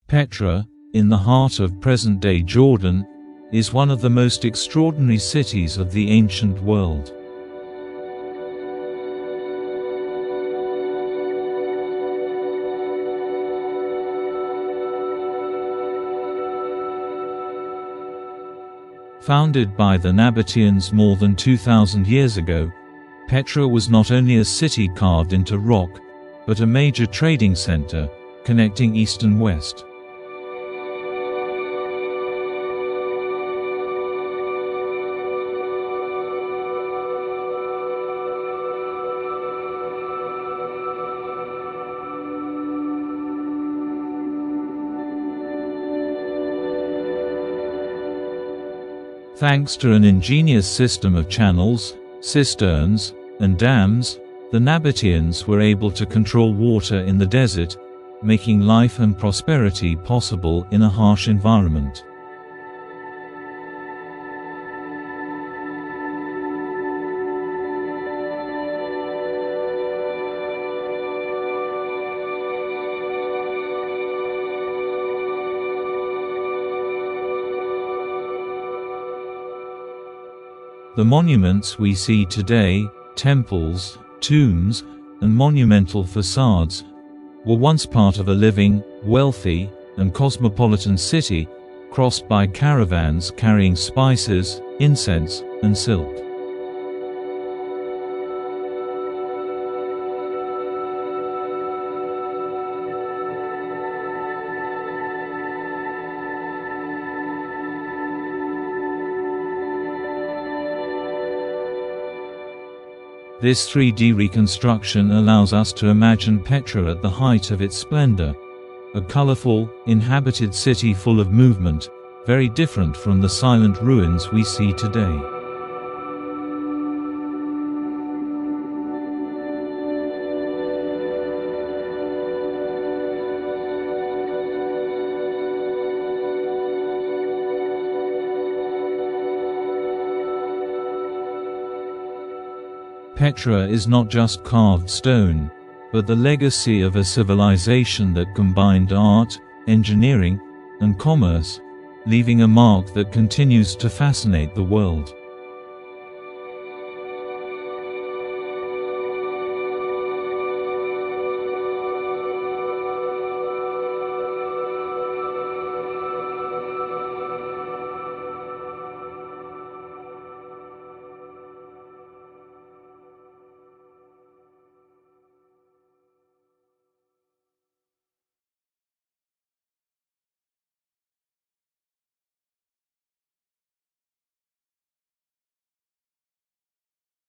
Petra, in the heart of present-day Jordan, is one of the most extraordinary cities of the ancient world. Founded by the Nabateans more than 2,000 years ago, Petra was not only a city carved into rock, but a major trading center, connecting east and west. Thanks to an ingenious system of channels, cisterns, and dams, the Nabateans were able to control water in the desert, making life and prosperity possible in a harsh environment. The monuments we see today, temples, tombs, and monumental facades, were once part of a living, wealthy, and cosmopolitan city, crossed by caravans carrying spices, incense, and silk. This 3D reconstruction allows us to imagine Petra at the height of its splendor, a colorful, inhabited city full of movement, very different from the silent ruins we see today. Petra is not just carved stone, but the legacy of a civilization that combined art, engineering, and commerce, leaving a mark that continues to fascinate the world.